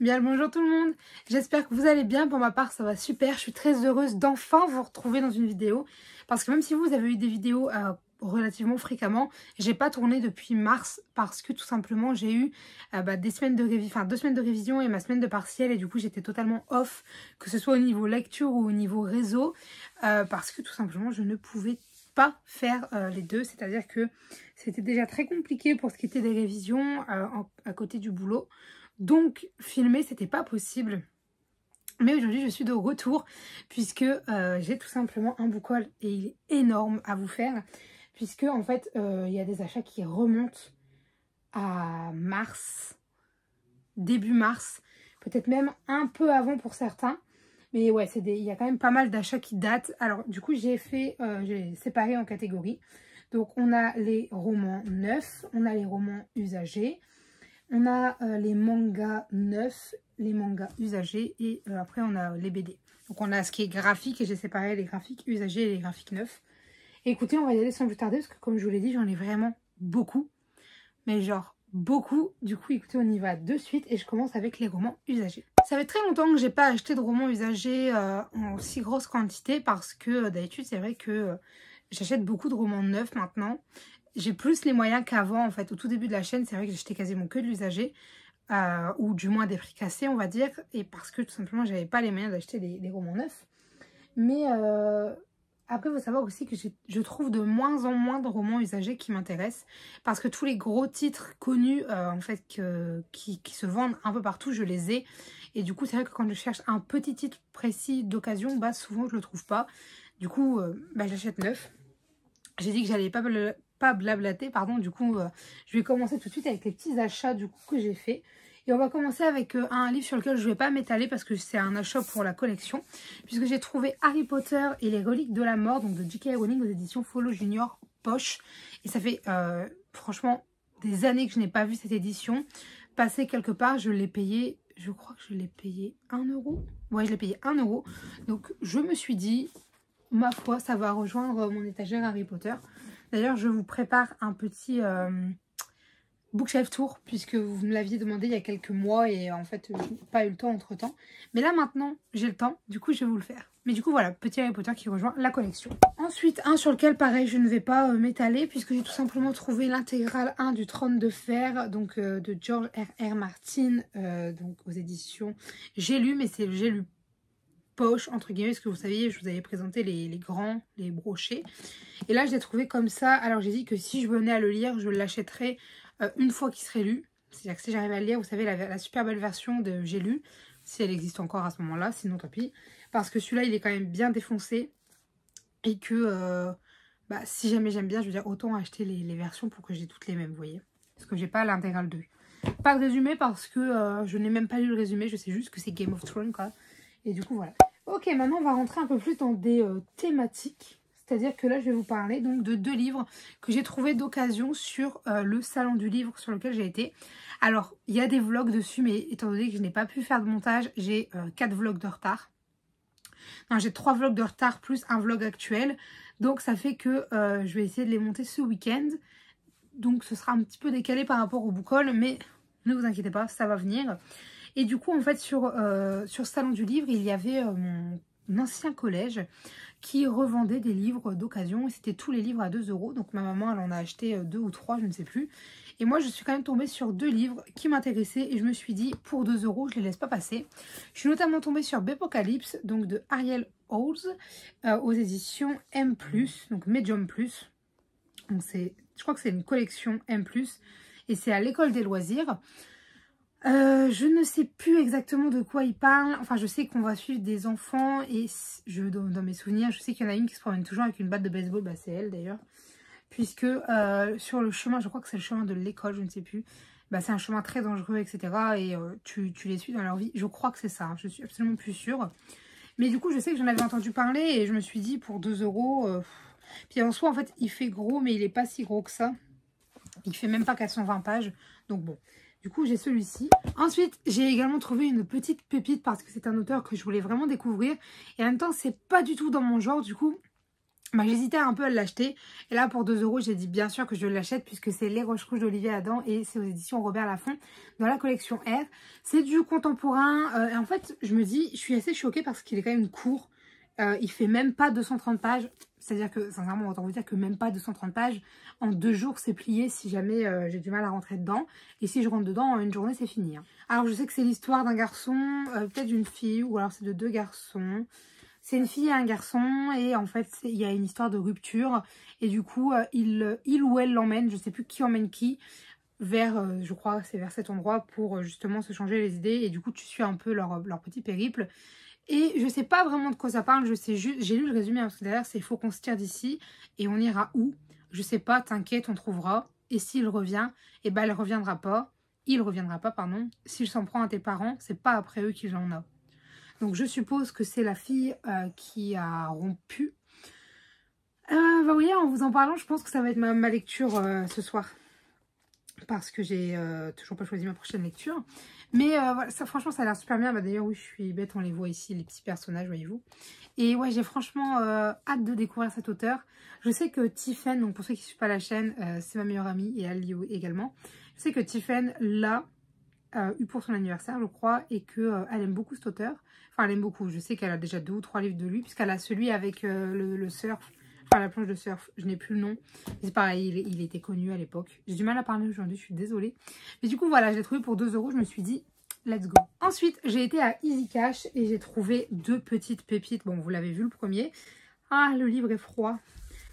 Bien le bonjour tout le monde, j'espère que vous allez bien. Pour ma part ça va super, je suis très heureuse d'enfin vous retrouver dans une vidéo. Parce que même si vous avez eu des vidéos relativement fréquemment, j'ai pas tourné depuis mars parce que tout simplement j'ai eu des semaines de révision, enfin 2 semaines de révision et ma semaine de partiel, et du coup j'étais totalement off, que ce soit au niveau lecture ou au niveau réseau, parce que tout simplement je ne pouvais pas faire les deux. C'est à dire que c'était déjà très compliqué pour ce qui était des révisions à côté du boulot. Donc filmer c'était pas possible. Mais aujourd'hui je suis de retour puisque j'ai tout simplement un book haul et il est énorme à vous faire. Puisque en fait il y a des achats qui remontent à mars, début mars, peut-être même un peu avant pour certains. Mais ouais, il y a quand même pas mal d'achats qui datent. Alors du coup j'ai séparé en catégories. Donc on a les romans neufs, on a les romans usagés. On a les mangas neufs, les mangas usagés et après on a les BD. Donc on a ce qui est graphique et j'ai séparé les graphiques usagés et les graphiques neufs. Et écoutez, on va y aller sans plus tarder parce que comme je vous l'ai dit, j'en ai vraiment beaucoup. Mais genre beaucoup. Du coup, écoutez, on y va de suite et je commence avec les romans usagés. Ça fait très longtemps que j'ai pas acheté de romans usagés en si grosse quantité parce que d'habitude c'est vrai que j'achète beaucoup de romans neufs maintenant. J'ai plus les moyens qu'avant en fait. Au tout début de la chaîne, c'est vrai que j'achetais quasiment que de l'usagé, ou du moins des prix cassés on va dire, et parce que tout simplement j'avais pas les moyens d'acheter des romans neufs. Mais après il faut savoir aussi que je trouve de moins en moins de romans usagés qui m'intéressent, parce que tous les gros titres connus en fait qui se vendent un peu partout, je les ai, et du coup c'est vrai que quand je cherche un petit titre précis d'occasion, souvent je le trouve pas. Du coup j'achète neuf. J'ai dit que j'allais pas blablater, pardon. Du coup je vais commencer tout de suite avec les petits achats du coup que j'ai fait. Et on va commencer avec un livre sur lequel je ne vais pas m'étaler parce que c'est un achat pour la collection, puisque j'ai trouvé Harry Potter et les reliques de la mort, donc de J.K. Rowling aux éditions Follow Junior poche. Et ça fait franchement des années que je n'ai pas vu cette édition passer quelque part. Je l'ai payé, je crois que je l'ai payé 1 euro. Ouais, je l'ai payé 1 euro. Donc je me suis dit, ma foi, ça va rejoindre mon étagère Harry Potter. D'ailleurs, je vous prépare un petit bookshelf tour, puisque vous me l'aviez demandé il y a quelques mois et en fait, je n'ai pas eu le temps entre temps. Mais là, maintenant, j'ai le temps, du coup, je vais vous le faire. Mais du coup, voilà, petit Harry Potter qui rejoint la collection. Ensuite, un sur lequel, pareil, je ne vais pas m'étaler, puisque j'ai tout simplement trouvé l'intégrale 1 du Trône de Fer, donc de George R.R. Martin, donc aux éditions J'ai lu, mais c'est le J'ai lu poche entre guillemets, parce que vous saviez, je vous avais présenté les grands, les brochets, et là je l'ai trouvé comme ça. Alors j'ai dit que si je venais à le lire, je l'achèterais une fois qu'il serait lu, c'est à dire que si j'arrive à le lire, vous savez, la super belle version de J'ai lu, si elle existe encore à ce moment là, sinon tant pis, parce que celui-là il est quand même bien défoncé et que si jamais j'aime bien, je veux dire, autant acheter les versions pour que j'ai toutes les mêmes, vous voyez, parce que j'ai pas l'intégrale 2, pas de résumé parce que je n'ai même pas lu le résumé, je sais juste que c'est Game of Thrones quoi. Et du coup voilà. Ok, maintenant on va rentrer un peu plus dans des thématiques. C'est-à-dire que là je vais vous parler donc de 2 livres que j'ai trouvé d'occasion sur le salon du livre sur lequel j'ai été. Alors il y a des vlogs dessus, mais étant donné que je n'ai pas pu faire de montage, j'ai 4 vlogs de retard. Non, j'ai 3 vlogs de retard plus un vlog actuel. Donc ça fait que je vais essayer de les monter ce week-end. Donc ce sera un petit peu décalé par rapport au book haul, mais ne vous inquiétez pas, ça va venir. Et du coup, en fait, sur ce salon du livre, il y avait mon ancien collège qui revendait des livres d'occasion. Et c'était tous les livres à 2 euros. Donc ma maman, elle en a acheté 2 ou 3, je ne sais plus. Et moi, je suis quand même tombée sur 2 livres qui m'intéressaient. Et je me suis dit, pour 2 euros, je les laisse pas passer. Je suis notamment tombée sur Bépocalypse, donc de Ariel Howells, aux éditions M+, donc Medium+. Donc je crois que c'est une collection M+. Et c'est à l'école des loisirs. Je ne sais plus exactement de quoi il parle. Enfin, je sais qu'on va suivre des enfants et dans mes souvenirs, je sais qu'il y en a une qui se promène toujours avec une batte de baseball. C'est elle d'ailleurs. Puisque sur le chemin, je crois que c'est le chemin de l'école, je ne sais plus. C'est un chemin très dangereux, etc. Et tu les suis dans leur vie. Je crois que c'est ça. Je suis absolument plus sûre. Mais du coup, je sais que j'en avais entendu parler et je me suis dit pour 2 euros. Puis en soi, en fait, il fait gros, mais il n'est pas si gros que ça. Il fait même pas 420 pages. Donc bon. Du coup, j'ai celui-ci. Ensuite, j'ai également trouvé une petite pépite parce que c'est un auteur que je voulais vraiment découvrir. Et en même temps, c'est pas du tout dans mon genre. Du coup, bah, j'hésitais un peu à l'acheter. Et là, pour 2 €, j'ai dit bien sûr que je l'achète puisque c'est Les Roches Rouges d'Olivier Adam et c'est aux éditions Robert Laffont dans la collection R. C'est du contemporain. Et en fait, je me dis, je suis assez choquée parce qu'il est quand même court. Il fait même pas 230 pages. C'est-à-dire que, sincèrement, autant vous dire que même pas 230 pages. En 2 jours, c'est plié si jamais j'ai du mal à rentrer dedans. Et si je rentre dedans, en une journée, c'est fini. Hein. Alors, je sais que c'est l'histoire d'un garçon, peut-être d'une fille, ou alors c'est de 2 garçons. C'est une fille et un garçon, et en fait, il y a une histoire de rupture. Et du coup, il ou elle l'emmène, je sais plus qui emmène qui, vers, je crois, c'est vers cet endroit pour justement se changer les idées. Et du coup, tu suis un peu leur petit périple. Et je sais pas vraiment de quoi ça parle, je sais juste, j'ai lu le résumé parce que derrière c'est faut qu'on se tire d'ici et on ira où? Je sais pas, t'inquiète, on trouvera. Et s'il revient, eh ben elle reviendra pas. Il reviendra pas, pardon. S'il s'en prend à tes parents, c'est pas après eux qu'il en a. Donc je suppose que c'est la fille qui a rompu. Vous voyez, en vous en parlant, je pense que ça va être ma lecture ce soir. Parce que j'ai toujours pas choisi ma prochaine lecture. Mais voilà, ça, franchement, ça a l'air super bien. Bah, d'ailleurs, oui, je suis bête, on les voit ici, les petits personnages, voyez-vous. Et ouais, j'ai franchement hâte de découvrir cet auteur. Je sais que Tiffen, donc pour ceux qui ne suivent pas la chaîne, c'est ma meilleure amie et elle lit également. Je sais que Tiffen l'a eu pour son anniversaire, je crois, et qu'elle aime beaucoup cet auteur. Enfin, elle aime beaucoup. Je sais qu'elle a déjà 2 ou 3 livres de lui, puisqu'elle a celui avec le surf. Enfin, la planche de surf, je n'ai plus le nom. C'est pareil, il était connu à l'époque. J'ai du mal à parler aujourd'hui, je suis désolée. Mais du coup, voilà, je l'ai trouvé pour 2 €. Je me suis dit, let's go. Ensuite, j'ai été à Easy Cash et j'ai trouvé 2 petites pépites. Bon, vous l'avez vu le premier. Ah, le livre est froid.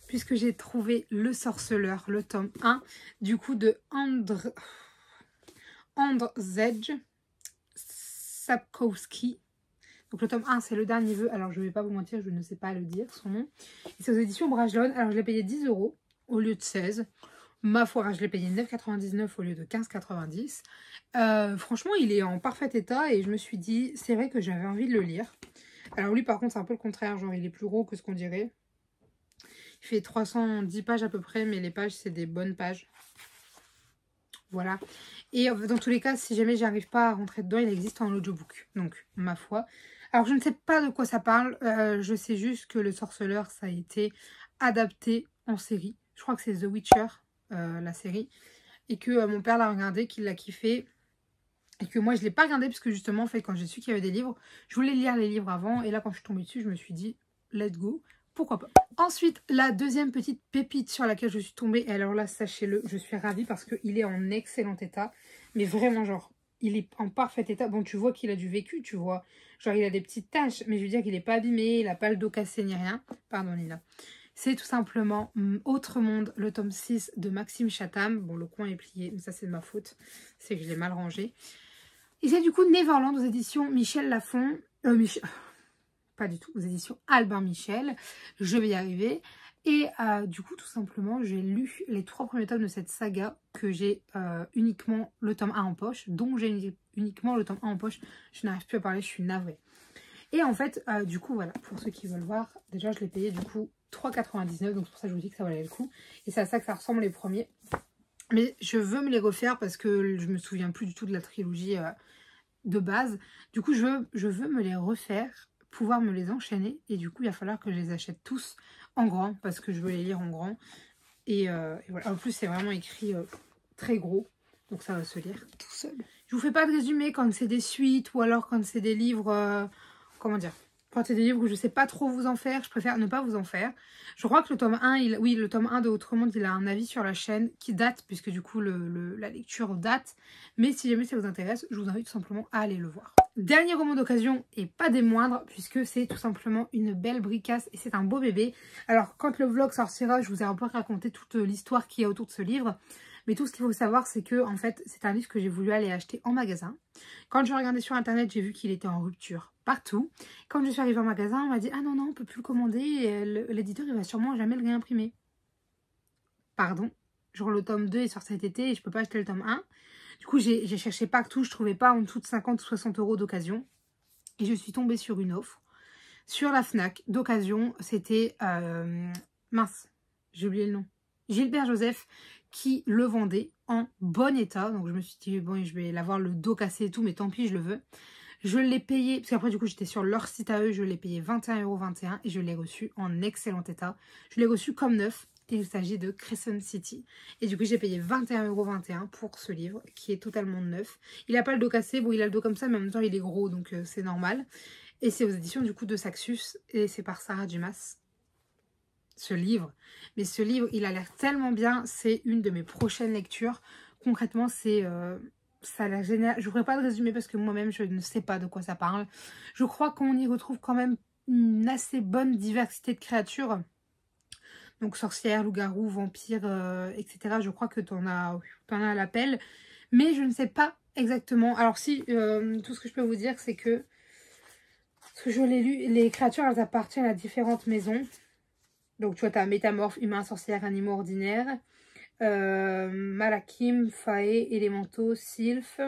Puisque j'ai trouvé Le Sorceleur, le tome 1, du coup de Andrzej Sapkowski. Donc le tome 1, c'est le dernier vœu. Alors je ne vais pas vous mentir, je ne sais pas le dire, son nom. C'est aux éditions Brajlon. Alors je l'ai payé 10 € au lieu de 16. Ma foi, je l'ai payé 9,99 au lieu de 15,90. Franchement, il est en parfait état et je me suis dit, c'est vrai que j'avais envie de le lire. Alors lui, par contre, c'est un peu le contraire. Genre, il est plus gros que ce qu'on dirait. Il fait 310 pages à peu près, mais les pages, c'est des bonnes pages. Voilà. Et dans tous les cas, si jamais j'arrive pas à rentrer dedans, il existe en audiobook. Donc, ma foi. Alors, je ne sais pas de quoi ça parle. Je sais juste que Le Sorceleur, ça a été adapté en série. Je crois que c'est The Witcher, la série. Et que mon père l'a regardé, qu'il l'a kiffé. Et que moi, je ne l'ai pas regardé parce que justement, en fait, quand j'ai su qu'il y avait des livres, je voulais lire les livres avant. Et là, quand je suis tombée dessus, je me suis dit, let's go. Pourquoi pas. Ensuite, la deuxième petite pépite sur laquelle je suis tombée, et alors là, sachez-le, je suis ravie parce qu'il est en excellent état. Mais vraiment, genre, il est en parfait état. Bon, tu vois qu'il a du vécu, tu vois. Genre, il a des petites taches, mais je veux dire qu'il n'est pas abîmé, il n'a pas le dos cassé ni rien. Pardon, Lila. C'est tout simplement Autre Monde, le tome 6 de Maxime Chatham. Bon, le coin est plié, mais ça, c'est de ma faute. C'est que je l'ai mal rangé. Et c'est du coup Neverland aux éditions Michel Laffont. Pas du tout, aux éditions Albin Michel. Je vais y arriver. Et du coup, tout simplement, j'ai lu les 3 premiers tomes de cette saga que j'ai uniquement le tome 1 en poche. Donc, j'ai uniquement le tome 1 en poche. Je n'arrive plus à parler, je suis navrée. Et en fait, du coup, voilà, pour ceux qui veulent voir, déjà, je l'ai payé du coup 3,99 €. Donc, c'est pour ça que je vous dis que ça valait le coup. Et c'est à ça que ça ressemble les premiers. Mais je veux me les refaire parce que je me souviens plus du tout de la trilogie de base. Du coup, je veux me les refaire, pouvoir me les enchaîner. Et du coup, il va falloir que je les achète tous en grand parce que je veux les lire en grand. Et voilà. En plus, c'est vraiment écrit très gros. Donc, ça va se lire tout seul. Je vous fais pas de résumé quand c'est des suites ou alors quand c'est des livres... comment dire ? Quand c'est des livres où je ne sais pas trop vous en faire, je préfère ne pas vous en faire. Je crois que le tome 1, le tome 1 de Autre Monde, il a un avis sur la chaîne qui date, puisque du coup la lecture date. Mais si jamais ça vous intéresse, je vous invite tout simplement à aller le voir. Dernier roman d'occasion, et pas des moindres, puisque c'est tout simplement une belle bricasse et c'est un beau bébé. Alors quand le vlog sortira, je vous ai un peu raconté toute l'histoire qu'il y a autour de ce livre. Mais tout ce qu'il faut savoir, c'est que en fait, c'est un livre que j'ai voulu aller acheter en magasin. Quand je regardais sur internet, j'ai vu qu'il était en rupture partout. Quand je suis arrivée en magasin, on m'a dit « Ah non, non, on ne peut plus le commander, l'éditeur, il va sûrement jamais le réimprimer. » Pardon, genre le tome 2 est sorti cet été et je ne peux pas acheter le tome 1. Du coup, j'ai cherché partout, je ne trouvais pas en dessous de 50 ou 60 € d'occasion. Et je suis tombée sur une offre. Sur la Fnac, d'occasion, c'était... mince, j'ai oublié le nom. Gilbert Joseph qui le vendait en bon état. Donc je me suis dit, bon, je vais l'avoir le dos cassé et tout, mais tant pis, je le veux. Je l'ai payé, parce qu'après du coup j'étais sur leur site à eux, je l'ai payé 21,21 € et je l'ai reçu en excellent état. Je l'ai reçu comme neuf et il s'agit de Crescent City. Et du coup j'ai payé 21,21 € pour ce livre qui est totalement neuf. Il n'a pas le dos cassé, bon il a le dos comme ça mais en même temps il est gros donc c'est normal. Et c'est aux éditions du coup de Saxus et c'est par Sarah Dumas. Ce livre, mais ce livre il a l'air tellement bien, c'est une de mes prochaines lectures. Concrètement c'est... ça a l'air génial. Je ne ferai pas de résumé parce que moi-même, je ne sais pas de quoi ça parle. Je crois qu'on y retrouve quand même une assez bonne diversité de créatures. Donc sorcières, loups-garous, vampires, etc. Je crois que tu en as à l'appel. Mais je ne sais pas exactement. Alors si, tout ce que je peux vous dire, c'est que... Parce que je l'ai lu, les créatures, elles appartiennent à différentes maisons. Donc tu vois, tu as métamorphes, humains, sorcières, animaux ordinaires. Malakim, Fae, Élémentaux, Sylph,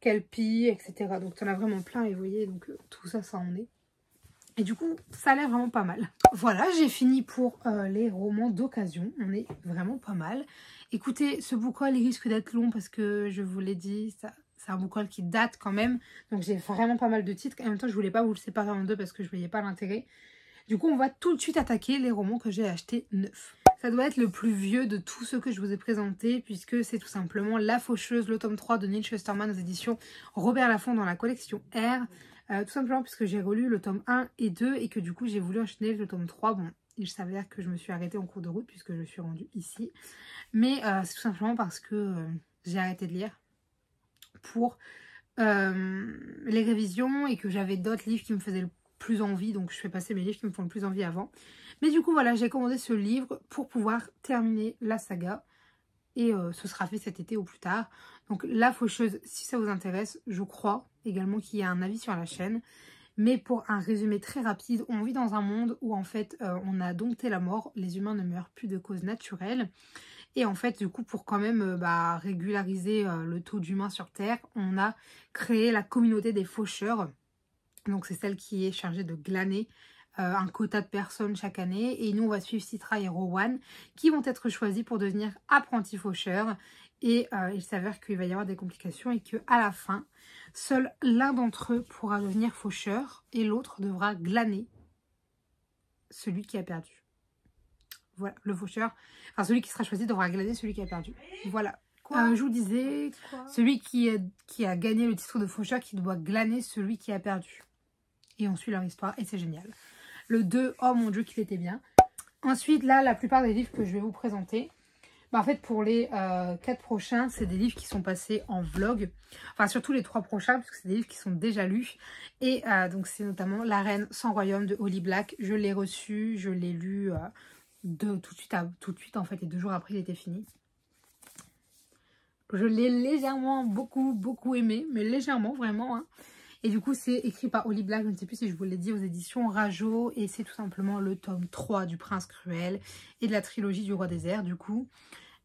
Kelpie, etc. Donc tu en as vraiment plein et vous voyez, donc tout ça, ça en est. Et du coup, ça a l'air vraiment pas mal. Voilà, j'ai fini pour les romans d'occasion. On est vraiment pas mal. Écoutez, ce book haul, il risque d'être long parce que je vous l'ai dit, c'est un book haul qui date quand même. Donc j'ai vraiment pas mal de titres. En même temps, je voulais pas vous le séparer en deux parce que je voyais pas l'intérêt. Du coup, on va tout de suite attaquer les romans que j'ai achetés neufs. Ça doit être le plus vieux de tous ceux que je vous ai présentés puisque c'est tout simplement La Faucheuse, le tome 3 de Neil Shusterman aux éditions Robert Laffont dans la collection R. Tout simplement puisque j'ai relu le tome 1 et 2 et que du coup j'ai voulu enchaîner le tome 3. Bon, il s'avère que je me suis arrêtée en cours de route puisque je suis rendue ici. Mais c'est tout simplement parce que j'ai arrêté de lire pour les révisions et que j'avais d'autres livres qui me faisaient le plus envie, donc je fais passer mes livres qui me font le plus envie avant. Mais du coup voilà, j'ai commandé ce livre pour pouvoir terminer la saga et ce sera fait cet été ou plus tard. Donc La Faucheuse, si ça vous intéresse, je crois également qu'il y a un avis sur la chaîne. Mais pour un résumé très rapide, on vit dans un monde où en fait on a dompté la mort, les humains ne meurent plus de cause naturelle. Et en fait, du coup, pour quand même régulariser le taux d'humains sur Terre, on a créé la communauté des faucheurs. Donc c'est celle qui est chargée de glaner un quota de personnes chaque année. Et nous, on va suivre Citra et Rowan qui vont être choisis pour devenir apprentis faucheurs. Et il s'avère qu'il va y avoir des complications et qu'à la fin, seul l'un d'entre eux pourra devenir faucheur et l'autre devra glaner celui qui a perdu. Voilà, le faucheur, enfin celui qui sera choisi devra glaner celui qui a perdu. Voilà. Je vous disais, celui qui a gagné le titre de faucheur qui doit glaner celui qui a perdu. Et on suit leur histoire et c'est génial. Le 2, oh mon dieu qu'il était bien. Ensuite, là, la plupart des livres que je vais vous présenter, en fait, pour les 4 prochains, c'est des livres qui sont passés en vlog. Enfin, surtout les 3 prochains, parce que c'est des livres qui sont déjà lus. Et donc, c'est notamment La Reine sans royaume de Holly Black. Je l'ai reçu, je l'ai lu tout de suite, en fait. Et 2 jours après, il était fini. Je l'ai légèrement, beaucoup aimé. Mais légèrement, vraiment, hein. Et du coup, c'est écrit par Holly Black, je ne sais plus si je vous l'ai dit, aux éditions Rajo. Et c'est tout simplement le tome 3 du Prince Cruel et de la trilogie du Roi des Airs, du coup.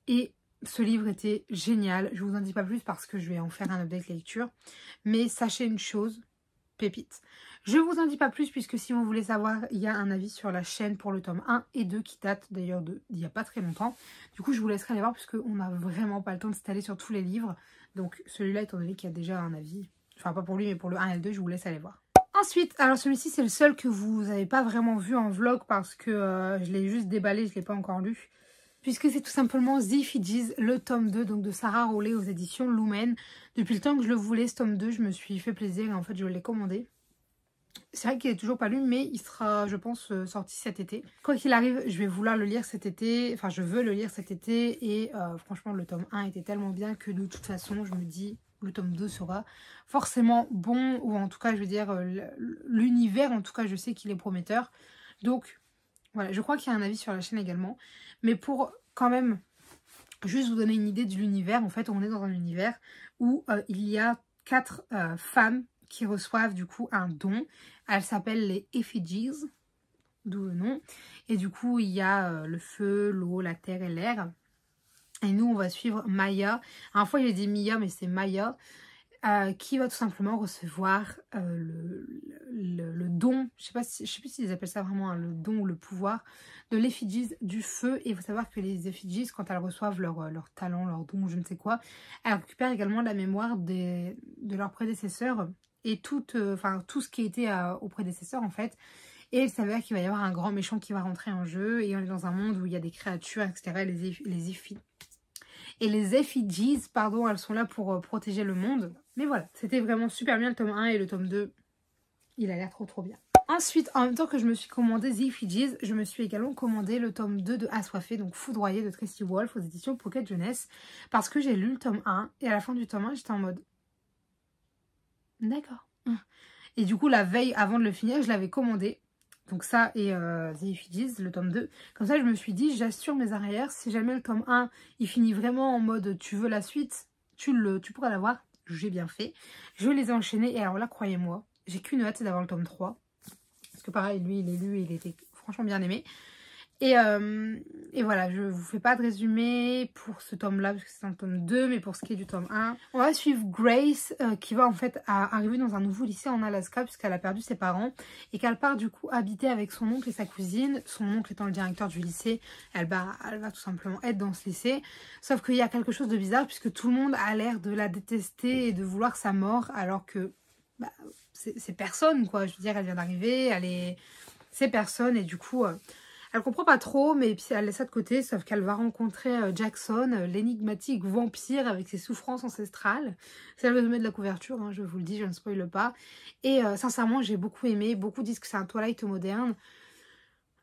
Et ce livre était génial. Je vous en dis pas plus parce que je vais en faire un update lecture. Mais sachez une chose, pépite. Je vous en dis pas plus puisque si vous voulez savoir, il y a un avis sur la chaîne pour le tome 1 et 2 qui date d'ailleurs d'il n'y a pas très longtemps. Du coup, je vous laisserai aller voir puisqu'on n'a vraiment pas le temps de s'étaler sur tous les livres. Donc celui-là, étant donné qu'il y a déjà un avis... Enfin, pas pour lui, mais pour le 1 et le 2, je vous laisse aller voir. Ensuite, alors celui-ci, c'est le seul que vous n'avez pas vraiment vu en vlog parce que je l'ai juste déballé, je ne l'ai pas encore lu. Puisque c'est tout simplement The Fidjies, le tome 2, donc de Sarah Rollet aux éditions Lumen. Depuis le temps que je le voulais, ce tome 2, je me suis fait plaisir et en fait, je l'ai commandé. C'est vrai qu'il n'est toujours pas lu, mais il sera, je pense, sorti cet été. Quoi qu'il arrive, je vais vouloir le lire cet été. Enfin, je veux le lire cet été. Et franchement, le tome 1 était tellement bien que de toute façon, je me dis... Le tome 2 sera forcément bon, ou en tout cas, je veux dire, l'univers, en tout cas, je sais qu'il est prometteur. Donc, voilà, je crois qu'il y a un avis sur la chaîne également. Mais pour quand même juste vous donner une idée de l'univers, en fait, on est dans un univers où il y a 4 femmes qui reçoivent du coup un don. Elles s'appellent les Effigies, d'où le nom. Et du coup, il y a le feu, l'eau, la terre et l'air. Et nous, on va suivre Maya. À la fois, j'ai dit Mia, mais c'est Maya. qui va tout simplement recevoir le don, je sais plus s'ils appellent ça vraiment, hein, le don ou le pouvoir de l'effigie du feu. Et il faut savoir que les effigies, quand elles reçoivent leur talent, leur don, je ne sais quoi, elles récupèrent également la mémoire de leurs prédécesseurs et tout ce qui était aux prédécesseurs en fait. Et il s'avère qu'il va y avoir un grand méchant qui va rentrer en jeu et on est dans un monde où il y a des créatures, etc. Et les effigies, pardon, elles sont là pour protéger le monde. Mais voilà, c'était vraiment super bien le tome 1 et le tome 2. Il a l'air trop bien. Ensuite, en même temps que je me suis commandé The Effigies, je me suis également commandé le tome 2 de Assoiffé, donc Foudroyé de Tracy Wolf aux éditions Pocket Jeunesse. Parce que j'ai lu le tome 1 et à la fin du tome 1, j'étais en mode... D'accord. Et du coup, la veille avant de le finir, je l'avais commandé. Donc ça et The Effigies, le tome 2. Comme ça, je me suis dit, j'assure mes arrières. Si jamais le tome 1, il finit vraiment en mode tu veux la suite, tu pourras l'avoir. J'ai bien fait. Je les ai enchaînés. Et alors là, croyez-moi, j'ai qu'une hâte, c'est d'avoir le tome 3. Parce que pareil, lui, il est lu et il était franchement bien aimé. Et voilà, je vous fais pas de résumé pour ce tome-là, parce que c'est un tome 2, mais pour ce qui est du tome 1, on va suivre Grace, qui va en fait arriver dans un nouveau lycée en Alaska, puisqu'elle a perdu ses parents, et qu'elle part du coup habiter avec son oncle et sa cousine, son oncle étant le directeur du lycée, elle va tout simplement être dans ce lycée, sauf qu'il y a quelque chose de bizarre, puisque tout le monde a l'air de la détester et de vouloir sa mort, alors que bah, c'est personne, quoi, je veux dire, elle vient d'arriver, c'est personne, et du coup... Elle comprend pas trop, mais puis elle laisse ça de côté, sauf qu'elle va rencontrer Jackson, l'énigmatique vampire avec ses souffrances ancestrales. C'est le résumé de la couverture, hein, je vous le dis, je ne spoile pas. Et sincèrement, j'ai beaucoup aimé. Beaucoup disent que c'est un Twilight moderne.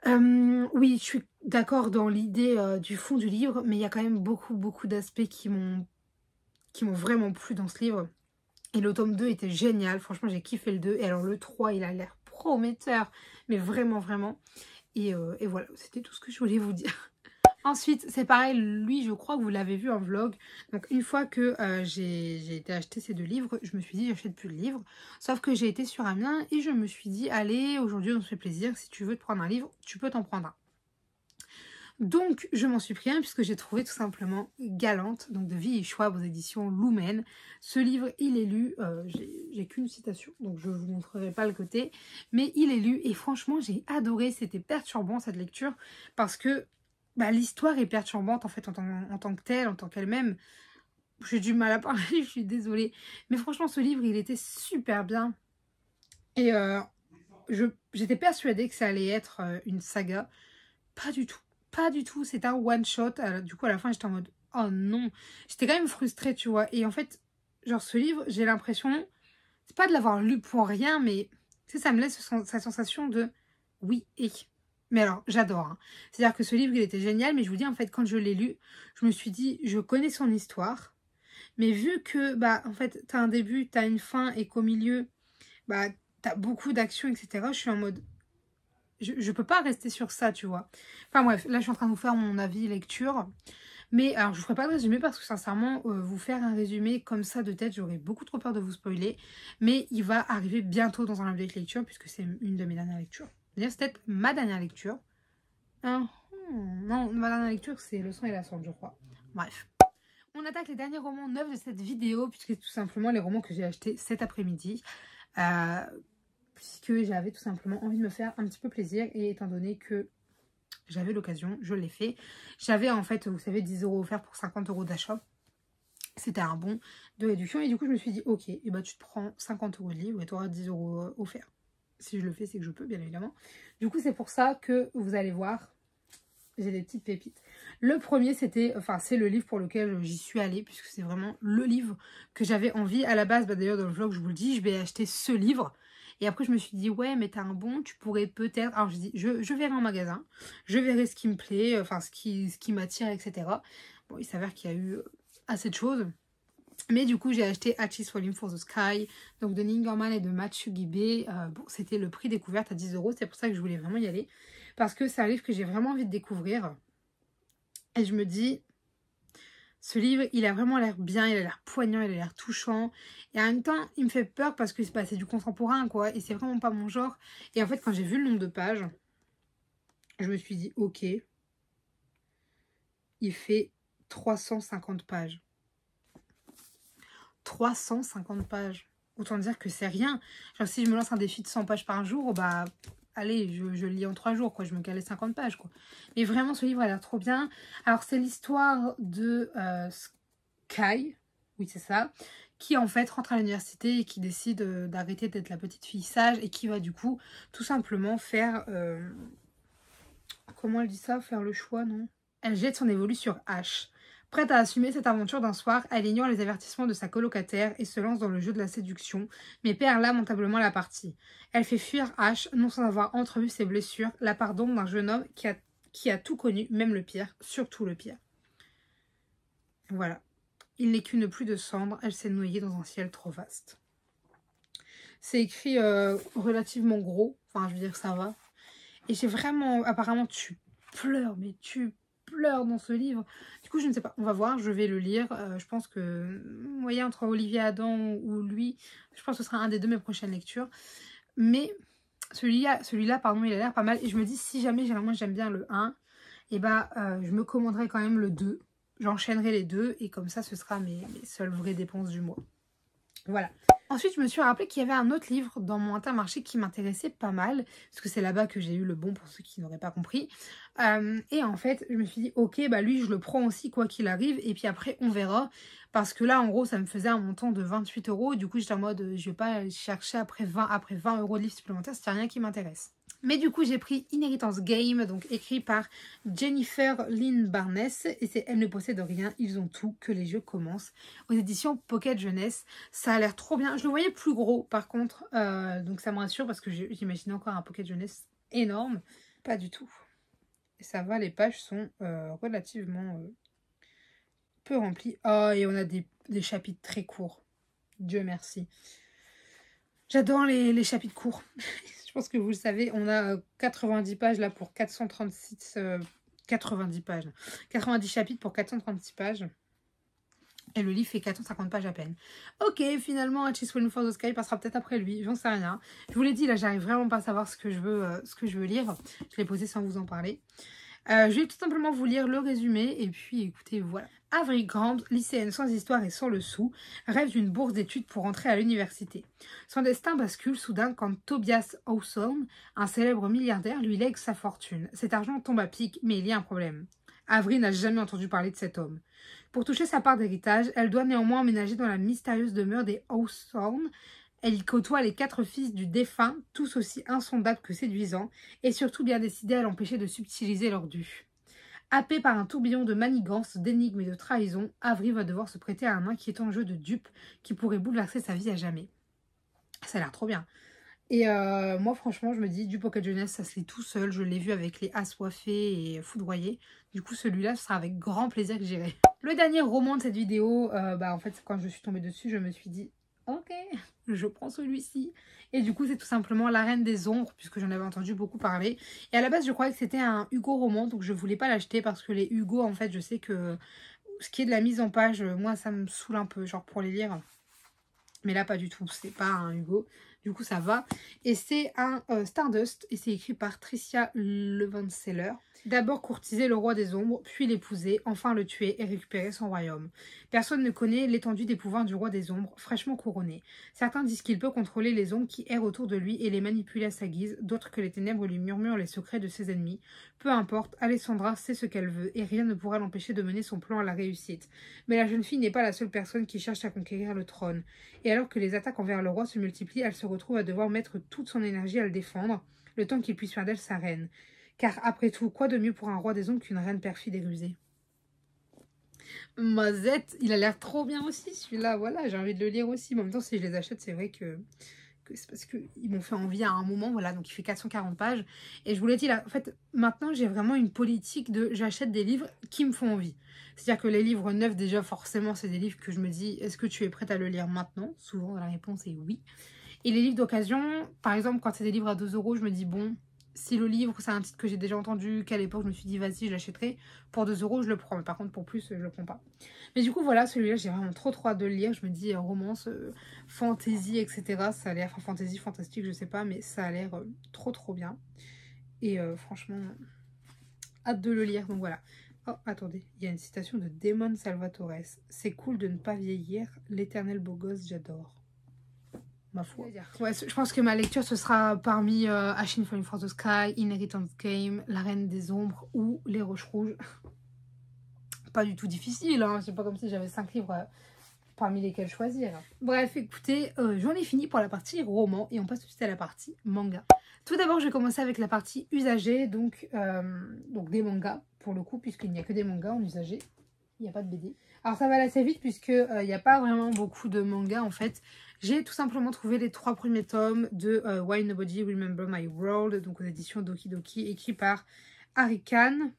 Oui, je suis d'accord dans l'idée du fond du livre, mais il y a quand même beaucoup d'aspects qui m'ont vraiment plu dans ce livre. Et le tome 2 était génial, franchement j'ai kiffé le 2. Et alors le 3, il a l'air prometteur, mais vraiment. Et voilà, c'était tout ce que je voulais vous dire. Ensuite, c'est pareil, lui, je crois que vous l'avez vu en vlog. Donc, une fois que j'ai été acheter ces 2 livres, je me suis dit, j'achète plus de livres. Sauf que j'ai été sur Amiens et je me suis dit, allez, aujourd'hui, on se fait plaisir. Si tu veux te prendre un livre, tu peux t'en prendre un. Donc, je m'en suis pris un puisque j'ai trouvé tout simplement Galante, donc de Vie et Schwab aux éditions Lumen. Ce livre, il est lu, j'ai qu'une citation, donc je ne vous montrerai pas le côté, mais il est lu et franchement, j'ai adoré. C'était perturbant cette lecture parce que bah, l'histoire est perturbante en fait en tant que telle, en tant qu'elle-même. J'ai du mal à parler, je suis désolée. Mais franchement, ce livre, il était super bien. Et j'étais persuadée que ça allait être une saga. Pas du tout. Pas du tout, c'est un one shot. Du coup à la fin j'étais en mode oh non. J'étais quand même frustrée, tu vois. Et en fait, genre ce livre, j'ai l'impression, c'est pas de l'avoir lu pour rien, mais tu sais, ça me laisse cette sensation de oui et. Mais alors j'adore, hein. C'est-à-dire que ce livre il était génial, mais je vous dis en fait quand je l'ai lu, je me suis dit je connais son histoire, mais vu que bah en fait t'as un début, t'as une fin et qu'au milieu bah t'as beaucoup d'actions, etc. Je suis en mode je peux pas rester sur ça, tu vois. Enfin bref, là je suis en train de vous faire mon avis lecture. Mais alors je ne ferai pas de résumé parce que sincèrement, vous faire un résumé comme ça de tête, j'aurais beaucoup trop peur de vous spoiler. Mais il va arriver bientôt dans un update lecture puisque c'est une de mes dernières lectures. C'est peut-être ma dernière lecture. Non, ma dernière lecture c'est Le sang et la cendre, je crois. Bref. On attaque les derniers romans neufs de cette vidéo puisque c'est tout simplement les romans que j'ai achetés cet après-midi. Puisque j'avais tout simplement envie de me faire un petit peu plaisir et étant donné que j'avais l'occasion, je l'ai fait. J'avais en fait, vous savez, 10 € offerts pour 50 € d'achat. C'était un bon de réduction et du coup je me suis dit ok, et bah tu te prends 50 € de livre et tu auras 10 € offerts. Si je le fais, c'est que je peux, bien évidemment. Du coup c'est pour ça que vous allez voir, j'ai des petites pépites. Le premier c'était, enfin c'est le livre pour lequel j'y suis allée puisque c'est vraiment le livre que j'avais envie. À la base, bah, d'ailleurs dans le vlog je vous le dis, je vais acheter ce livre. Et après, je me suis dit, ouais, mais t'as un bon, tu pourrais peut-être... Alors, je dis, je verrai en magasin, je verrai ce qui me plaît, enfin, ce qui m'attire, etc. Bon, il s'avère qu'il y a eu assez de choses. Mais du coup, j'ai acheté Hatchie's Falling for the Sky, donc de Ningerman et de Matthew Gibé. Bon, c'était le prix découverte à 10 €, c'est pour ça que je voulais vraiment y aller. Parce que c'est un livre que j'ai vraiment envie de découvrir. Et je me dis... Ce livre, il a vraiment l'air bien, il a l'air poignant, il a l'air touchant. Et en même temps, il me fait peur parce que c'est du contemporain, quoi. Et c'est vraiment pas mon genre. Et en fait, quand j'ai vu le nombre de pages, je me suis dit, ok, il fait 350 pages. 350 pages. Autant dire que c'est rien. Genre si je me lance un défi de 100 pages par jour, bah allez, je le lis en 3 jours, quoi. Je me calais 50 pages, quoi. Mais vraiment, ce livre a l'air trop bien. Alors, c'est l'histoire de Sky, oui, c'est ça, qui en fait rentre à l'université et qui décide d'arrêter d'être la petite fille sage et qui va du coup tout simplement faire... comment elle dit ça? Faire le choix, non? Elle jette son évolu sur Ash. Prête à assumer cette aventure d'un soir, elle ignore les avertissements de sa colocataire et se lance dans le jeu de la séduction, mais perd lamentablement la partie. Elle fait fuir Ash, non sans avoir entrevu ses blessures, la part d'ombre d'un jeune homme qui a tout connu, même le pire, surtout le pire. Voilà. Il n'est qu'une pluie de cendres, elle s'est noyée dans un ciel trop vaste. C'est écrit relativement gros, enfin je veux dire ça va. Et j'ai vraiment, apparemment tu pleures, mais tu pleures dans ce livre. Du coup je ne sais pas, on va voir, je vais le lire. Je pense que, vous voyez, entre Olivier Adam ou lui, je pense que ce sera un des deux mes prochaines lectures. Mais celui-là, pardon, il a l'air pas mal. Et je me dis, si jamais généralement j'aime bien le 1, et bah je me commanderai quand même le 2. J'enchaînerai les deux et comme ça ce sera mes seules vraies dépenses du mois. Voilà. Ensuite, je me suis rappelé qu'il y avait un autre livre dans mon Intermarché qui m'intéressait pas mal, parce que c'est là-bas que j'ai eu le bon pour ceux qui n'auraient pas compris. Et en fait, je me suis dit, ok, bah lui, je le prends aussi quoi qu'il arrive, et puis après, on verra. Parce que là, en gros, ça me faisait un montant de 28 €. Du coup, j'étais en mode, je vais pas chercher après 20 € de livres supplémentaires, c'est rien qui m'intéresse. Mais du coup, j'ai pris Inheritance Game, donc écrit par Jennifer Lynn Barnes. Et c'est Elle ne possède rien, ils ont tout, que les jeux commencent. Aux éditions Pocket Jeunesse. Ça a l'air trop bien. Je le voyais plus gros, par contre. Donc ça me rassure parce que j'imaginais encore un Pocket Jeunesse énorme. Pas du tout. Et ça va, les pages sont relativement peu remplies. Oh, et on a des chapitres très courts. Dieu merci. J'adore les chapitres courts. Je pense que vous le savez, on a 90 pages là pour 436... 90 pages. 90 chapitres pour 436 pages. Et le livre fait 450 pages à peine. Ok, finalement, A Cheese Waiting for the Sky passera peut-être après lui. J'en sais rien. Je vous l'ai dit, là, j'arrive vraiment pas à savoir ce que je veux lire. Je l'ai posé sans vous en parler. Je vais tout simplement vous lire le résumé et puis écoutez, voilà. Avery Grant, lycéenne sans histoire et sans le sou, rêve d'une bourse d'études pour entrer à l'université. Son destin bascule soudain quand Tobias Hawthorne, un célèbre milliardaire, lui lègue sa fortune. Cet argent tombe à pic, mais il y a un problème. Avery n'a jamais entendu parler de cet homme. Pour toucher sa part d'héritage, elle doit néanmoins emménager dans la mystérieuse demeure des Hawthorne. Elle y côtoie les 4 fils du défunt, tous aussi insondables que séduisants, et surtout bien décidés à l'empêcher de subtiliser leur dû. Happé par un tourbillon de manigances, d'énigmes et de trahisons, Avery va devoir se prêter à un inquiétant jeu de dupes qui pourrait bouleverser sa vie à jamais. Ça a l'air trop bien. Et moi, franchement, je me dis, du Pocket Jeunesse, ça se lit tout seul. Je l'ai vu avec les Assoiffés et Foudroyés. Du coup, celui-là, ce sera avec grand plaisir que j'irai. Le dernier roman de cette vidéo, en fait, quand je suis tombée dessus, je me suis dit, ok, je prends celui-ci. Et du coup, c'est tout simplement La Reine des Ombres, puisque j'en avais entendu beaucoup parler. Et à la base, je croyais que c'était un Hugo roman, donc je voulais pas l'acheter parce que les Hugo, en fait, je sais que ce qui est de la mise en page, moi, ça me saoule un peu, genre pour les lire. Mais là, pas du tout, c'est pas un Hugo. Du coup, ça va. Et c'est un Stardust, et c'est écrit par Tricia Levenseller. D'abord courtiser le roi des ombres, puis l'épouser, enfin le tuer et récupérer son royaume. Personne ne connaît l'étendue des pouvoirs du roi des ombres, fraîchement couronné. Certains disent qu'il peut contrôler les ombres qui errent autour de lui et les manipuler à sa guise, d'autres que les ténèbres lui murmurent les secrets de ses ennemis. Peu importe, Alessandra sait ce qu'elle veut, et rien ne pourra l'empêcher de mener son plan à la réussite. Mais la jeune fille n'est pas la seule personne qui cherche à conquérir le trône. Et alors que les attaques envers le roi se multiplient, elle se retrouve à devoir mettre toute son énergie à le défendre, le temps qu'il puisse faire d'elle sa reine. Car après tout, quoi de mieux pour un roi des ombres qu'une reine perfide et rusée? Mazette, il a l'air trop bien aussi celui-là, voilà, j'ai envie de le lire aussi. Mais en même temps, si je les achète, c'est vrai que c'est parce qu'ils m'ont fait envie à un moment, voilà, donc il fait 440 pages. Et je vous l'ai dit, là, en fait, maintenant, j'ai vraiment une politique de j'achète des livres qui me font envie. C'est-à-dire que les livres neufs, déjà, forcément, c'est des livres que je me dis, est-ce que tu es prête à le lire maintenant? Souvent, la réponse est oui. Et les livres d'occasion, par exemple, quand c'est des livres à 2 €, je me dis, bon, si le livre, c'est un titre que j'ai déjà entendu, qu'à l'époque, je me suis dit, vas-y, je l'achèterai. Pour 2 €, je le prends. Mais par contre, pour plus, je le prends pas. Mais du coup, voilà, celui-là, j'ai vraiment trop hâte de le lire. Je me dis, romance, fantasy, etc. Ça a l'air, enfin, fantasy, fantastique, je sais pas, mais ça a l'air trop bien. Et franchement, hâte de le lire. Donc voilà. Oh, attendez, il y a une citation de Damon Salvatore. C'est cool de ne pas vieillir, l'éternel beau gosse, j'adore. Ma foi. Ouais, je pense que ma lecture, ce sera parmi Ashin Falling for the Sky, Inheritance Game, La Reine des Ombres ou Les Roches Rouges. Pas du tout difficile, hein. C'est pas comme si j'avais 5 livres parmi lesquels choisir. Bref, écoutez, j'en ai fini pour la partie roman et on passe tout de suite à la partie manga. Tout d'abord, je vais commencer avec la partie usagée, donc des mangas, pour le coup, puisqu'il n'y a que des mangas en usagé. Il n'y a pas de BD. Alors ça va aller assez vite, puisqu'il n'y a pas vraiment beaucoup de mangas, en fait. J'ai tout simplement trouvé les 3 premiers tomes de Why Nobody Remember My World, donc aux éditions Doki Doki, écrit par Harry Kane.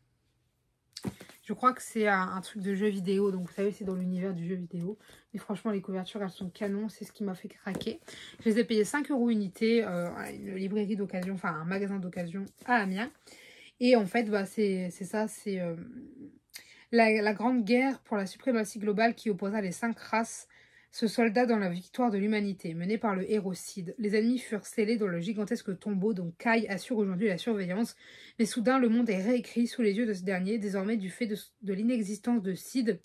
Je crois que c'est un truc de jeu vidéo, donc vous savez, c'est dans l'univers du jeu vidéo. Mais franchement, les couvertures, elles sont canon, c'est ce qui m'a fait craquer. Je les ai payées 5 € unité, à une librairie d'occasion, enfin un magasin d'occasion à Amiens. Et en fait, bah, c'est ça, c'est la grande guerre pour la suprématie globale qui opposa les 5 races. Ce soldat dans la victoire de l'humanité, mené par le héros Cid. Les ennemis furent scellés dans le gigantesque tombeau dont Kai assure aujourd'hui la surveillance. Mais soudain, le monde est réécrit sous les yeux de ce dernier. Désormais, du fait de l'inexistence de Cid,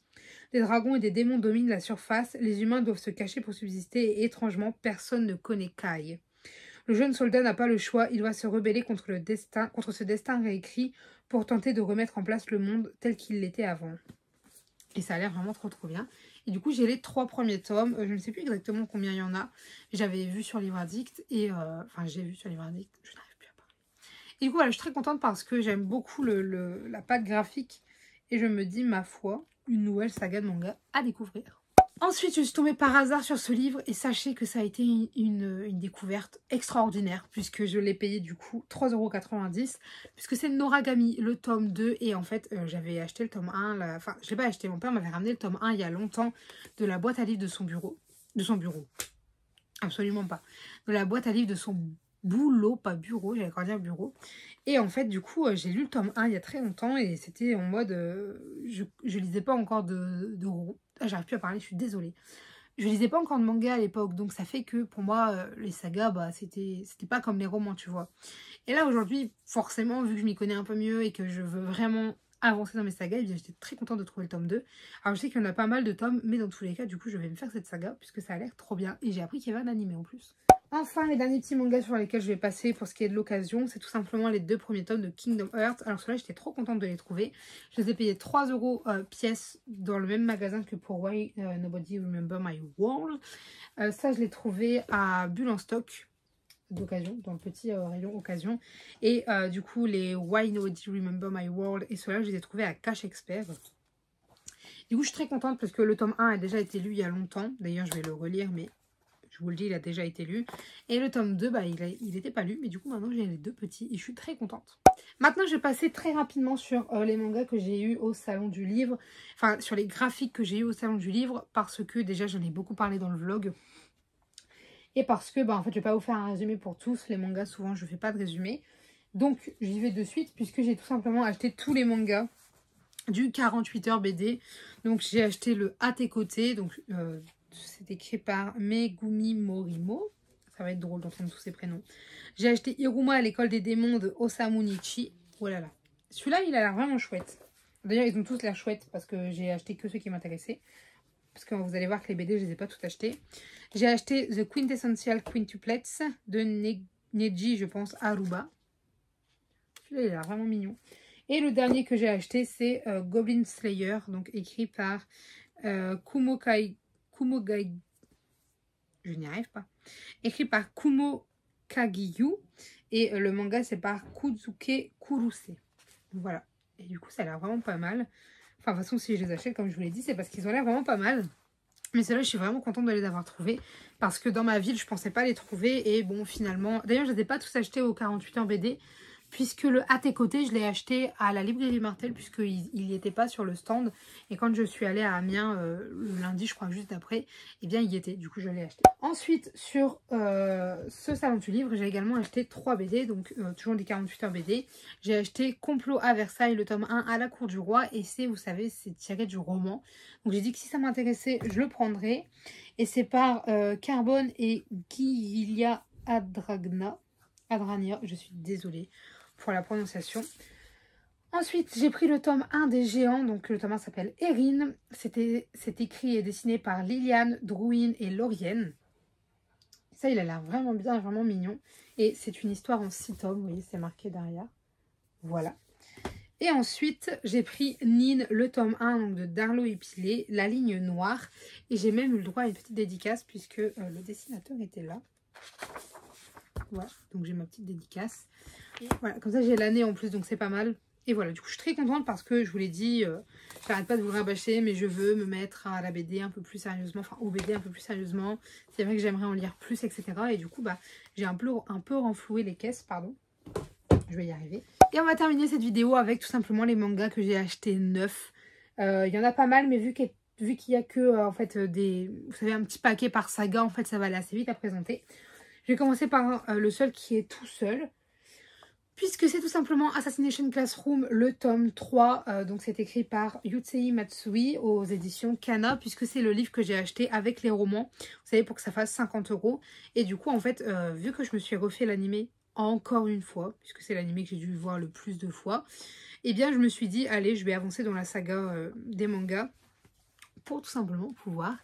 des dragons et des démons dominent la surface. Les humains doivent se cacher pour subsister et étrangement, personne ne connaît Kai. Le jeune soldat n'a pas le choix. Il doit se rebeller contre ce destin réécrit pour tenter de remettre en place le monde tel qu'il l'était avant. Et ça a l'air vraiment trop bien. Et du coup, j'ai les 3 premiers tomes. Je ne sais plus exactement combien il y en a. J'avais vu sur Livre Addict. Enfin, j'ai vu sur Livre Addict. Je n'arrive plus à parler. Et du coup, voilà, je suis très contente parce que j'aime beaucoup la patte graphique. Et je me dis, ma foi, une nouvelle saga de manga à découvrir. Ensuite, je suis tombée par hasard sur ce livre et sachez que ça a été une découverte extraordinaire puisque je l'ai payé du coup 3,90 € puisque c'est Noragami, le tome 2 et en fait j'avais acheté le tome 1, enfin je l'ai pas acheté, mon père m'avait ramené le tome 1 il y a longtemps de la boîte à livres de son bureau, absolument pas, de la boîte à livres de son boulot, pas bureau, j'allais encore dire bureau. Et en fait, du coup, j'ai lu le tome 1 il y a très longtemps et c'était en mode... je lisais pas encore j'arrive plus à parler, je suis désolée. Je lisais pas encore de manga à l'époque, donc ça fait que pour moi, les sagas, bah, c'était pas comme les romans, tu vois. Et là, aujourd'hui, forcément, vu que je m'y connais un peu mieux et que je veux vraiment avancer dans mes sagas, j'étais très contente de trouver le tome 2. Alors, je sais qu'il y en a pas mal de tomes, mais dans tous les cas, du coup, je vais me faire cette saga puisque ça a l'air trop bien. Et j'ai appris qu'il y avait un animé en plus. Enfin, les derniers petits mangas sur lesquels je vais passer pour ce qui est de l'occasion, c'est tout simplement les 2 premiers tomes de Kingdom Hearts. Alors ceux-là, j'étais trop contente de les trouver. Je les ai payés 3 € pièce dans le même magasin que pour Why Nobody Remember My World. Ça, je l'ai trouvé à Bulle en stock d'occasion, dans le petit rayon occasion. Et du coup, les Why Nobody Remember My World et ceux-là, je les ai trouvés à Cash Expert. Du coup, je suis très contente parce que le tome 1 a déjà été lu il y a longtemps. D'ailleurs, je vais le relire, mais... je vous le dis, il a déjà été lu. Et le tome 2, bah, il n'était pas lu. Mais du coup, maintenant, j'ai les 2 petits. Et je suis très contente. Maintenant, je vais passer très rapidement sur les mangas que j'ai eu au Salon du Livre. Enfin, sur les graphiques que j'ai eu au Salon du Livre. Parce que, déjà, j'en ai beaucoup parlé dans le vlog. Et parce que, bah, en fait, je vais pas vous faire un résumé pour tous. Les mangas, souvent, je fais pas de résumé. Donc, j'y vais de suite. Puisque j'ai tout simplement acheté tous les mangas du 48 heures BD. Donc, j'ai acheté le À tes côtés. Donc... c'est écrit par Megumi Morimo. Ça va être drôle d'entendre tous ces prénoms. J'ai acheté Iruma à l'école des démons de Osamu Nichi. Oh là là. Celui-là, il a l'air vraiment chouette. D'ailleurs, ils ont tous l'air chouettes parce que j'ai acheté que ceux qui m'intéressaient. Parce que vous allez voir que les BD, je les ai pas toutes achetées. J'ai acheté The Quintessential Quintuplets de Neji, je pense, Aruba. Celui-là, il a l'air vraiment mignon. Et le dernier que j'ai acheté, c'est Goblin Slayer, donc écrit par Kumogai, je n'y arrive pas. Écrit par Kumo Kagiyu. Et le manga, c'est par Kuzuke Kuruse. Voilà. Et du coup, ça a l'air vraiment pas mal. Enfin, de toute façon, si je les achète, comme je vous l'ai dit, c'est parce qu'ils ont l'air vraiment pas mal. Mais ceux-là, je suis vraiment contente de les avoir trouvés. Parce que dans ma ville, je pensais pas les trouver. Et bon, finalement... D'ailleurs, je ne les ai pas tous achetés au 48 heures BD. Puisque le À tes côtés, je l'ai acheté à la librairie Martel, puisqu'il n'y était pas sur le stand. Et quand je suis allée à Amiens, le lundi, je crois, juste après, eh bien, il y était. Du coup, je l'ai acheté. Ensuite, sur ce salon du livre, j'ai également acheté 3 BD, donc toujours des 48 heures BD. J'ai acheté Complot à Versailles, le tome 1 à la cour du roi. Et c'est, vous savez, c'est tiré du roman. Donc, j'ai dit que si ça m'intéressait, je le prendrais. Et c'est par Carbone et Guilia Adrania, je suis désolée pour la prononciation. Ensuite, j'ai pris le tome 1 des Géants, donc le tome 1 s'appelle Erin. C'est écrit et dessiné par Liliane, Drouin et Laurienne. Ça, il a l'air vraiment bien, vraiment mignon. Et c'est une histoire en 6 tomes, vous voyez, c'est marqué derrière. Voilà. Et ensuite, j'ai pris Nin, le tome 1 donc de Darlo Épilé, la ligne noire. Et j'ai même eu le droit à une petite dédicace puisque le dessinateur était là. Voilà, donc j'ai ma petite dédicace. Et voilà, comme ça j'ai l'année en plus, donc c'est pas mal. Et voilà, du coup je suis très contente parce que je vous l'ai dit, j'arrête pas de vous le rabâcher, mais je veux me mettre à la BD un peu plus sérieusement, enfin au BD un peu plus sérieusement. C'est vrai que j'aimerais en lire plus, etc. Et du coup, bah j'ai un peu renfloué les caisses, pardon. Je vais y arriver. Et on va terminer cette vidéo avec tout simplement les mangas que j'ai achetés neufs. Il y en a pas mal, mais vu qu'il y a que en fait vous savez, un petit paquet par saga, en fait ça va aller assez vite à présenter. Je vais commencer par le seul qui est tout seul. Puisque c'est tout simplement Assassination Classroom, le tome 3. Donc c'est écrit par Yusei Matsui aux éditions Kana. Puisque c'est le livre que j'ai acheté avec les romans. Vous savez, pour que ça fasse 50 €. Et du coup, en fait, vu que je me suis refait l'animé encore une fois, puisque c'est l'animé que j'ai dû voir le plus de fois, eh bien je me suis dit, allez, je vais avancer dans la saga des mangas. Pour tout simplement pouvoir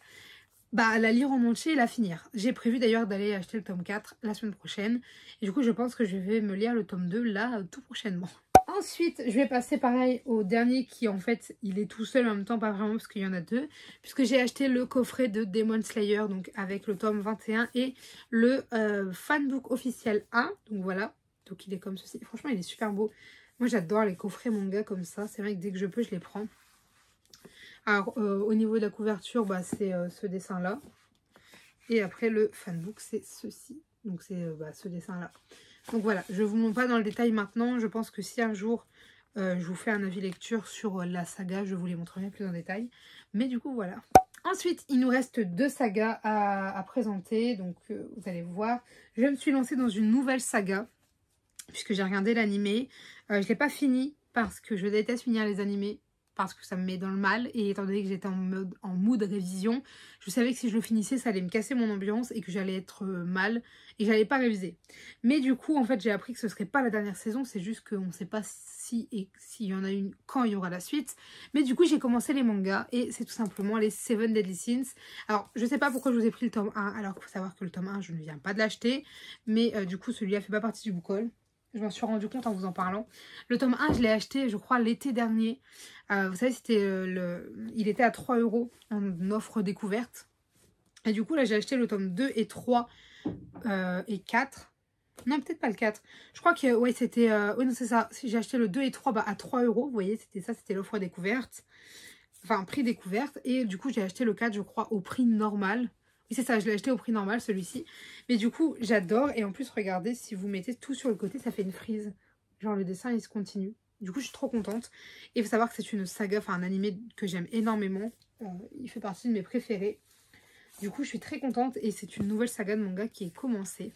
la lire en entier et la finir. J'ai prévu d'ailleurs d'aller acheter le tome 4 la semaine prochaine. Et du coup, je pense que je vais me lire le tome 2 là, tout prochainement. Ensuite, je vais passer pareil au dernier qui en fait, il est tout seul en même temps, pas vraiment parce qu'il y en a deux. Puisque j'ai acheté le coffret de Demon Slayer, donc avec le tome 21 et le fanbook officiel 1. Donc voilà, donc il est comme ceci. Franchement, il est super beau. Moi, j'adore les coffrets manga comme ça. C'est vrai que dès que je peux, je les prends. Alors, au niveau de la couverture, c'est ce dessin-là. Et après, le fanbook, c'est ceci. Donc, c'est ce dessin-là. Donc, voilà. Je ne vous montre pas dans le détail maintenant. Je pense que si un jour, je vous fais un avis lecture sur la saga, je vous les montrerai plus en détail. Mais du coup, voilà. Ensuite, il nous reste 2 sagas à présenter. Donc, vous allez voir. Je me suis lancée dans une nouvelle saga. Puisque j'ai regardé l'animé. Je ne l'ai pas fini parce que je déteste finir les animés. Parce que ça me met dans le mal. Et étant donné que j'étais en mood révision, je savais que si je le finissais, ça allait me casser mon ambiance et que j'allais être mal et que j'allais pas réviser. Mais du coup, en fait, j'ai appris que ce serait pas la dernière saison. C'est juste qu'on ne sait pas si et s'il y en a une, quand il y aura la suite. Mais du coup, j'ai commencé les mangas et c'est tout simplement les 7 Deadly Sins. Alors, je sais pas pourquoi je vous ai pris le tome 1. Alors qu'il faut savoir que le tome 1, je ne viens pas de l'acheter. Mais du coup, celui-là fait pas partie du book haul. Je m'en suis rendu compte en vous en parlant. Le tome 1, je l'ai acheté, je crois, l'été dernier. Vous savez, c'était il était à 3 € en offre découverte. Et du coup, là, j'ai acheté le tome 2 et 3 et 4. Non, peut-être pas le 4. Je crois que, ouais, c'était... oui, non, c'est ça. J'ai acheté le 2 et 3 à 3 €. Vous voyez, c'était ça, c'était l'offre découverte. Enfin, prix découverte. Et du coup, j'ai acheté le 4, je crois, au prix normal. Oui, c'est ça, je l'ai acheté au prix normal, celui-ci. Mais du coup, j'adore. Et en plus, regardez, si vous mettez tout sur le côté, ça fait une frise. Genre, le dessin, il se continue. Du coup, je suis trop contente. Et il faut savoir que c'est une saga, enfin, un animé que j'aime énormément. Il fait partie de mes préférés. Du coup, je suis très contente. Et c'est une nouvelle saga de manga qui est commencée.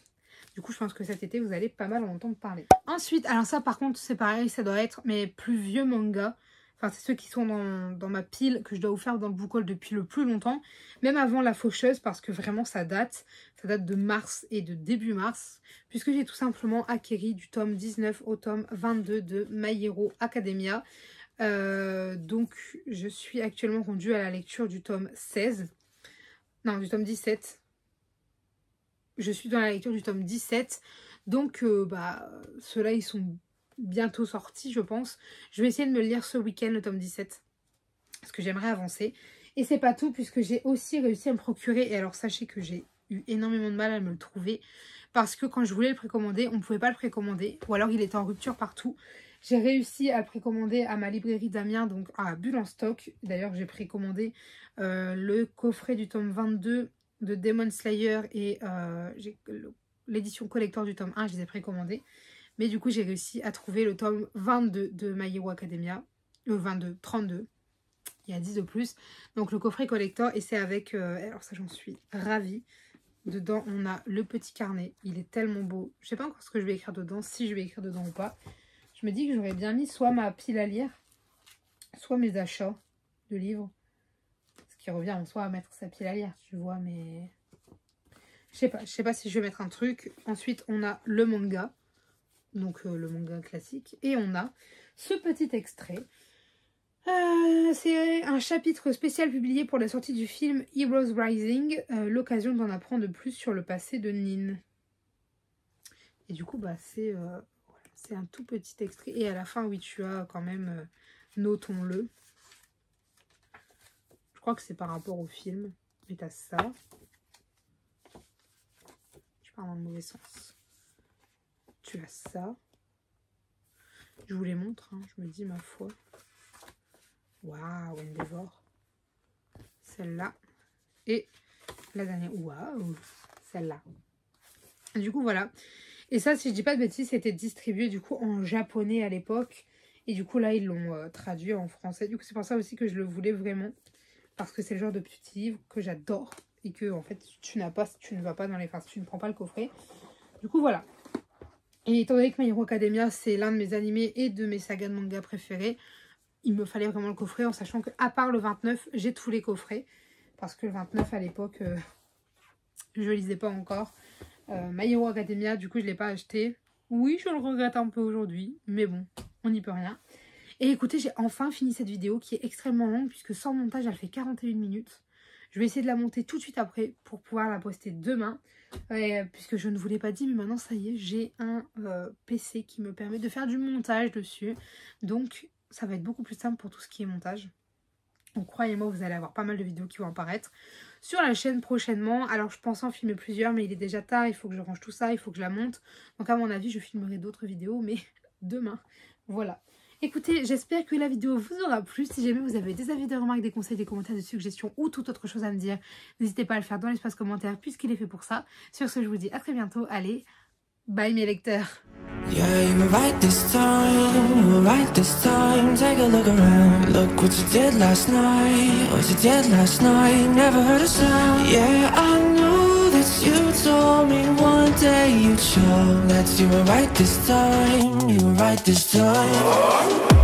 Du coup, je pense que cet été, vous allez pas mal en entendre parler. Ensuite, alors ça, par contre, c'est pareil. Ça doit être mes plus vieux mangas. Enfin, c'est ceux qui sont dans ma pile que je dois vous faire dans le book haul depuis le plus longtemps. Même avant La Faucheuse, parce que vraiment, ça date. Ça date de mars et de début mars. Puisque j'ai tout simplement acquéri du tome 19 au tome 22 de My Hero Academia. Donc, je suis actuellement rendue à la lecture du tome 16. Non, du tome 17. Je suis dans la lecture du tome 17. Donc, ceux-là, ils sont bientôt sortis, je pense. Je vais essayer de me le lire ce week-end, le tome 17. Parce que j'aimerais avancer. Et c'est pas tout, puisque j'ai aussi réussi à me procurer. Et alors, sachez que j'ai eu énormément de mal à me le trouver. Parce que quand je voulais le précommander, on ne pouvait pas le précommander. Ou alors, il était en rupture partout. J'ai réussi à le précommander à ma librairie d'Amiens, donc à Bulle en stock. D'ailleurs, j'ai précommandé le coffret du tome 22 de Demon Slayer et l'édition collector du tome 1, je les ai précommandés. Mais du coup, j'ai réussi à trouver le tome 22 de My Hero Academia. 32. Il y a 10 de plus. Donc, le coffret collector. Et c'est avec... alors ça, j'en suis ravie. Dedans, on a le petit carnet. Il est tellement beau. Je sais pas encore ce que je vais écrire dedans. Si je vais écrire dedans ou pas. Je me dis que j'aurais bien mis soit ma pile à lire, soit mes achats de livres. Ce qui revient en soi à mettre sa pile à lire, tu vois. Mais... Je sais pas si je vais mettre un truc. Ensuite, on a le manga. donc le manga classique. Et on a ce petit extrait. C'est un chapitre spécial publié pour la sortie du film Heroes Rising, l'occasion d'en apprendre plus sur le passé de Nin. Et du coup, bah, c'est un tout petit extrait. Et à la fin, oui, tu as quand même, notons-le. Je crois que c'est par rapport au film. Mais t'as ça. Je parle dans le mauvais sens. Tu as ça. Je vous les montre, hein, je me dis ma foi. Waouh, Endeavor. Celle-là. Et la dernière. Waouh, celle-là. Du coup, voilà. Et ça, si je dis pas de bêtises, c'était distribué du coup en japonais à l'époque. Et du coup, là, ils l'ont traduit en français. Du coup, c'est pour ça aussi que je le voulais vraiment. Parce que c'est le genre de petit livre que j'adore. Et que, en fait, tu n'as pas si tu ne vas pas dans les... Enfin, si tu ne prends pas le coffret. Du coup, voilà. Et étant donné que My Hero Academia, c'est l'un de mes animés et de mes sagas de manga préférés, il me fallait vraiment le coffret, en sachant qu'à part le 29, j'ai tous les coffrets. Parce que le 29, à l'époque, je ne lisais pas encore. My Hero Academia, du coup, je ne l'ai pas acheté. Oui, je le regrette un peu aujourd'hui, mais bon, on n'y peut rien. Et écoutez, j'ai enfin fini cette vidéo qui est extrêmement longue, puisque sans montage, elle fait 41 minutes. Je vais essayer de la monter tout de suite après pour pouvoir la poster demain. Puisque je ne vous l'ai pas dit, mais maintenant, ça y est, j'ai un PC qui me permet de faire du montage dessus. Donc, ça va être beaucoup plus simple pour tout ce qui est montage. Donc croyez-moi, vous allez avoir pas mal de vidéos qui vont apparaître sur la chaîne prochainement. Alors je pense en filmer plusieurs, mais il est déjà tard, il faut que je range tout ça, il faut que je la monte. Donc à mon avis, je filmerai d'autres vidéos, mais demain. Voilà. Écoutez, j'espère que la vidéo vous aura plu. Si jamais vous avez des avis, des remarques, des conseils, des commentaires, des suggestions ou toute autre chose à me dire, n'hésitez pas à le faire dans l'espace commentaire puisqu'il est fait pour ça. Sur ce, je vous dis à très bientôt. Allez, bye mes lecteurs. Yeah, you were right this time, you were right this time. Take a look around, look what you did last night. What you did last night, never heard a sound. Yeah, I know that you told me one day you'd show that you were right this time, you were right this time.